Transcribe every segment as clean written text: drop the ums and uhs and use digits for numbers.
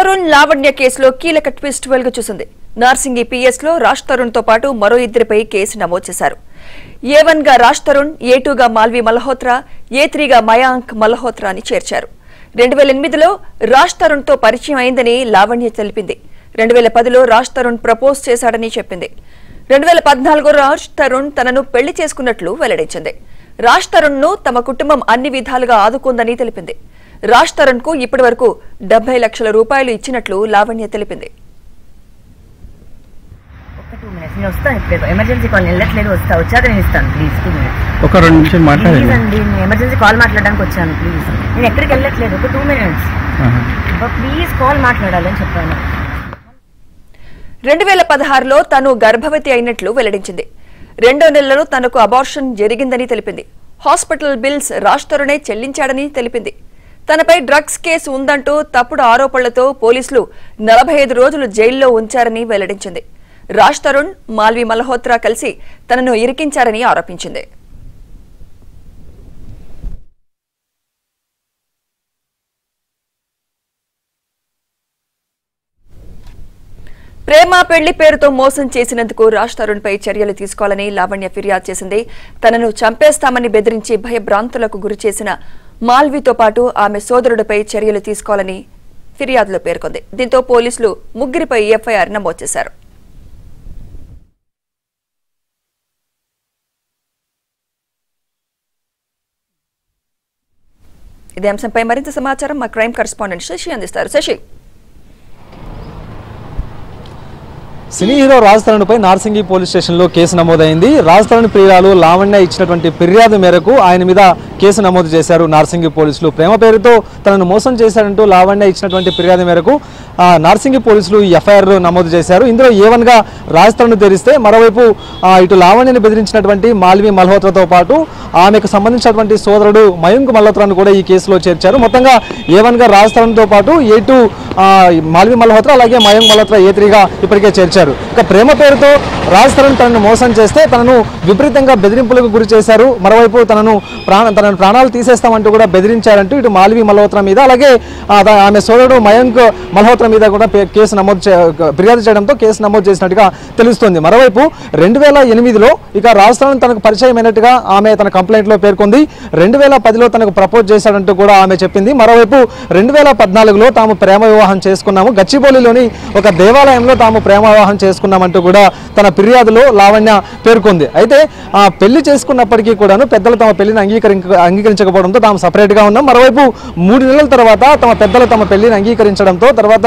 తరుణ్ లావణ్య కేసులో కీలక ట్విస్ట్ వెలుగు చూసింది. నార్సింగి పిఎస్ లో రాజ్ తరుణ్ తో పాటు మరో ఇద్దరిపై కేసు నమోదు చేశారు. A1 గా రాజ్ తరుణ్, A2 గా మాల్వి మల్హోత్రా, A3 గా మయాంక్ మల్హోత్రా అని చేర్చారు. 2008లో రాజ్ తరుణ్ తో పరిచయం అయిందని లావణ్య తెలిపింది. 2010లో రాజ్ తరుణ్ ప్రపోజ్ చేశాడని చెప్పింది. 2014 రాజ్ తరుణ్ తనను పెళ్లి చేసుకున్నట్లు వెల్లడించింది. రాజ్ తరుణ్ ను తమ కుటుంబం అన్ని విధాలుగా ఆదుకుందని తెలిపింది. రాజ్ తరుణ్ కు ఇప్పటి వరకు 70 లక్షల రూపాయలు ఇచ్చినట్లు లావణ్య తెలిపింది. ఎమర్జెన్సీ కాల్ వెళ్ళట్లేదు, వచ్చాక నేను ఇస్తాను. Please 2 minutes. ఒక 2 నిమిషాలు మాట్లాడండి. నేను ఎమర్జెన్సీ కాల్ మాట్లాడడానికి వచ్చాను. ప్లీజ్ నేను ఎక్కడికి వెళ్ళట్లేదు, ఒక 2 minutes. ప్లీజ్ కాల్ మాట్లాడాలని చెప్పాను. 2016లో తను గర్భవతి అయినట్లు వెల్లడించింది. 2వ నెలలో తనకు అబార్షన్ జరిగిందని తెలిపింది. హాస్పిటల్ బిల్స్ రాజ్ తరుణే చెల్లించాడని తెలిపింది. తనపై డ్రగ్స్ కేసు ఉందంటూ తప్పుడు ఆరోపణలతో పోలీసులు 45 రోజులు జైల్లో ఉంచారని వెల్లడించింది. రాజ్ తరుణ్, మాల్వి మల్హోత్రా కలిసి తనను ఇరికించారని ఆరోపించింది. ప్రేమ పెళ్లి పేరుతో మోసం చేసినందుకు రాజ్ తరుణ్ పై చర్యలు తీసుకోవాలని లావణ్య ఫిర్యాదు చేసింది. తనను చంపేస్తామని బెదిరించి భయభ్రాంతులకు గురి చేసిన మాల్వితో పాటు ఆమె సోదరుడిపై చర్యలు తీసుకోవాలని ఫిర్యాదులో పేర్కొంది. దీంతో పోలీసులు ముగ్గురిపై ఎఫ్ఐఆర్ నమోదు చేశారు. ఇదే అంశంపై మరింత సమాచారం మా క్రైమ్ కరెస్పాండెంట్ శశి అందిస్తారు. శశి, సినీ హీరో రాజ్ తరుణ్పై నార్సింగి పోలీస్ స్టేషన్లో కేసు నమోదైంది. రాజ్ తరుణ్ ప్రియురాలు లావణ్య ఇచ్చినటువంటి ఫిర్యాదు మేరకు ఆయన మీద కేసు నమోదు చేశారు నార్సింగి పోలీసులు. ప్రేమ పేరుతో తనను మోసం చేశారంటూ లావణ్య ఇచ్చినటువంటి ఫిర్యాదు మేరకు నార్సింగి పోలీసులు ఎఫ్ఐఆర్ నమోదు చేశారు. ఇందులో A1 గా రాజ్ తరుణ్ తెరిస్తే, మరోవైపు ఇటు లావణ్యని బెదిరించినటువంటి మాల్వి మల్హోత్రాతో పాటు ఆమెకు సంబంధించినటువంటి సోదరుడు మయాంక్ మల్హోత్రాను కూడా ఈ కేసులో చేర్చారు. మొత్తంగా A1 గా రాజ్ తరుణ్తో పాటు A2 మాల్వి మల్హోత్రా, అలాగే మయాంక్ మల్హోత్రా A3 గా ఇప్పటికే చేర్చారు. ఇక ప్రేమ పేరుతో రాజ్ తరుణ్ తనను మోసం చేస్తే తనను విపరీతంగా బెదిరింపులకు గురి చేశారు. మరోవైపు తన ప్రాణాలు తీసేస్తామంటూ కూడా బెదిరించారంటూ ఇటు మాల్వి మల్హోత్రా మీద, అలాగే ఆమె సోదరుడు మయాంక్ మల్హోత్రా మీద కూడా కేసు నమోదు ఫిర్యాదు చేయడంతో కేసు నమోదు చేసినట్టుగా తెలుస్తోంది. మరోవైపు 2008లో ఇక రాజ్ తరుణ్ తనకు పరిచయమైనట్టుగా ఆమె తన కంప్లైంట్లో పేర్కొంది. 2010లో తనకు ప్రపోజ్ చేశాడంటూ కూడా ఆమె చెప్పింది. మరోవైపు 2014లో తాము ప్రేమ వివాహం చేసుకున్నాము, గచ్చిబౌలిలోని ఒక దేవాలయంలో తాము ప్రేమ వివాహం చేసుకున్నామంటూ కూడా తన ఫిర్యాదులో లావణ్య పేర్కొంది. అయితే పెళ్లి చేసుకున్నప్పటికీ కూడాను పెద్దలు తమ పెళ్లిని అంగీకరించకపోవడంతో తాము సపరేట్గా ఉన్నాం. మరోవైపు 3 నెలల తర్వాత పెద్దలు తమ పెళ్లిని అంగీకరించడంతో తర్వాత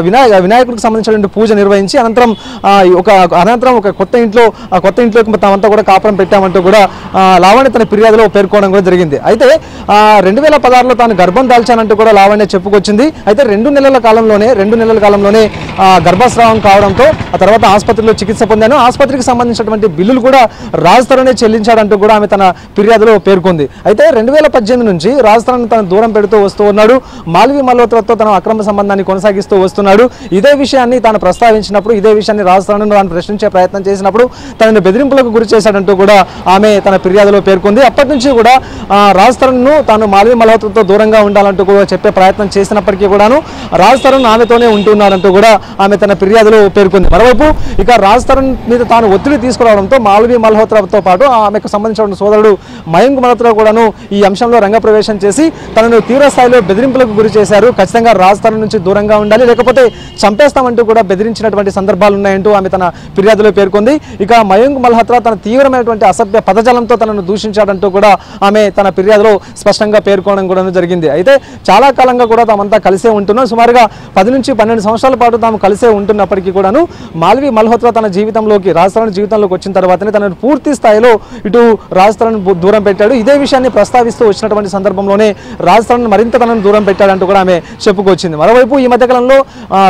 వినాయకుడికి సంబంధించినటువంటి పూజ నిర్వహించి అనంతరం ఒక కొత్త ఇంట్లోకి తామంతా కూడా కాపురం పెట్టామంటూ కూడా లావణ్య తన ఫిర్యాదులో పేర్కోవడం కూడా జరిగింది. అయితే 2016లో తాను గర్భం దాల్చానంటూ కూడా లావణ్య చెప్పుకొచ్చింది. అయితే 2 నెలల కాలంలోనే గర్భస్రావం కావడంతో ఆ తర్వాత ఆసుపత్రిలో చికిత్స పొందాను, ఆసుపత్రికి సంబంధించినటువంటి బిల్లులు కూడా రాజ్ తరుణే చెల్లించాడంటూ కూడా ఆమె తన ఫిర్యాదులో పేర్కొంది. అయితే 2018 నుంచి రాజ్ తరుణ్ తన దూరం పెడుతూ వస్తూ ఉన్నాడు, మాల్వి మల్హోత్రాతో తన అక్రమ సంబంధాన్ని కొనసాగిస్తూ వస్తున్నాడు. ఇదే విషయాన్ని తాను ప్రస్తావించినప్పుడు, ఇదే విషయాన్ని రాజ్ తరుణ్ తాను ప్రశ్నించే ప్రయత్నం చేసినప్పుడు తనను బెదిరింపులకు గురి చేశాడంటూ కూడా ఆమె తన ఫిర్యాదులో పేర్కొంది. అప్పటి నుంచి కూడా రాజ్ తరుణ్ను తాను మాల్వి మల్హోత్రాతో దూరంగా ఉండాలంటూ కూడా చెప్పే ప్రయత్నం చేసినప్పటికీ కూడాను రాజ్ తరుణ్ ఆమెతోనే ఉంటున్నాడంటూ కూడా ఆమె తన ఫిర్యాదులో పేర్కొంది. మరోవైపు ఇక రాజ్ తరుణ్ మీద తాను ఒత్తిడి తీసుకురావడంతో మాల్వి మల్హోత్రాతో పాటు ఆమెకు సంబంధించిన సోదరుడు మయాంక్ మల్హోత్రా కూడాను ఈ అంశంలో రంగప్రవేశం చేసి తనను తీవ్ర స్థాయిలో బెదిరింపులకు గురి చేశారు. ఖచ్చితంగా రాజ్ తరుణ్ నుంచి దూరంగా ఉండాలి, లేకపోతే చంపేస్తామంటూ కూడా బెదిరించినటువంటి సందర్భాలు ఉన్నాయంటూ ఆమె తన ఫిర్యాదులో పేర్కొంది. ఇక మయాంక్ మల్హోత్రా తన తీవ్రమైనటువంటి అసభ్య పదజాలంతో తనను దూషించాడంటూ కూడా ఆమె తన ఫిర్యాదులో స్పష్టంగా పేర్కొనడం కూడా జరిగింది. అయితే చాలా కాలంగా కూడా తామంతా కలిసే ఉంటున్నాం, సుమారుగా 10 నుంచి 12 సంవత్సరాల పాటు తాము కలిసే ఉంటున్నప్పటికీ కూడాను మాల్వి మల్హోత్రా తన జీవితంలోకి, రాజ్ తరుణ్ జీవితంలోకి వచ్చిన తర్వాతనే తనను పూర్తి స్థాయిలో ఇటు రాజ్ తరుణ్ దూరం పెట్టాడు. ఇదే విషయాన్ని ప్రస్తావిస్తూ వచ్చినటువంటి సందర్భంలోనే రాజ్ తరుణ్ మరింత తనను దూరం పెట్టాడంటూ కూడా ఆమె చెప్పుకొచ్చింది. మరోవైపు ఈ మధ్యకాలంలో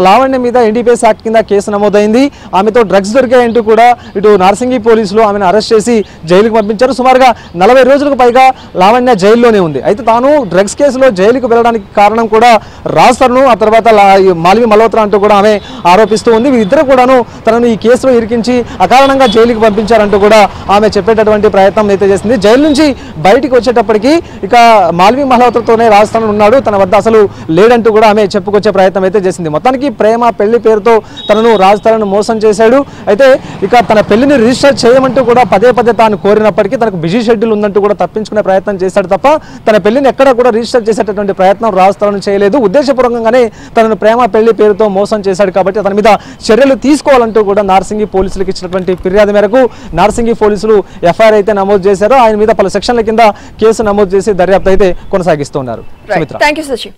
లావణ్య మీద NDPS యాక్ట్ కింద కేసు నమోదైంది. ఆమెతో డ్రగ్స్ దొరికాయంటూ కూడా ఇటు నార్సింగి పోలీసులు ఆమెను అరెస్ట్ చేసి జైలుకు పంపించారు. సుమారుగా 40 రోజులకు పైగా లావణ్య జైల్లోనే ఉంది. అయితే తాను డ్రగ్స్ కేసులో జైలుకు వెళ్ళడానికి కారణం కూడా రాజ్ తరుణ్, ఆ తర్వాత మాల్వి మల్హోత్రా అంటూ కూడా ఆమె ఆరోపిస్తూ ఉంది. వీరిద్దరి వీళ్ళందరూ కూడాను తనను ఈ కేసులో ఇరికించి అకారణంగా జైలుకి పంపించారంటూ కూడా ఆమె చెప్పేటటువంటి ప్రయత్నం అయితే చేసింది. జైలు నుంచి బయటికి వచ్చేటప్పటికి ఇక మాల్వి మల్హోత్రాతోనే రాజస్థాన్ ఉన్నాడు, తన వద్ద అసలు లేడంటూ కూడా ఆమె చెప్పుకొచ్చే ప్రయత్నం అయితే చేసింది. మొత్తానికి ప్రేమ పెళ్లి పేరుతో తనను రాజస్థాన్ మోసం చేశాడు. అయితే ఇక తన పెళ్లిని రిజిస్టర్ చేయమంటూ కూడా పదే పదే తాను కోరినప్పటికీ తనకు బిజీ షెడ్యూల్ ఉందంటూ కూడా తప్పించుకునే ప్రయత్నం చేశాడు తప్ప తన పెళ్లిని ఎక్కడ కూడా రిజిస్టర్ చేసేటటువంటి ప్రయత్నం రాజస్థాన్ చేయలేదు. ఉద్దేశపూర్వకంగానే తనను ప్రేమ పెళ్లి పేరుతో మోసం చేశాడు కాబట్టి తన మీద చర్యలు తీసుకోవాలంటూ కూడా నార్సింగి పోలీసులకు ఇచ్చినటువంటి ఫిర్యాదు మేరకు నార్సింగి పోలీసులు ఎఫ్ఐఆర్ అయితే నమోదు చేశారు. ఆయన మీద పలు సెక్షన్ల కింద కేసు నమోదు చేసి దర్యాప్తు అయితే కొనసాగిస్తున్నారు. Thank you Shashi.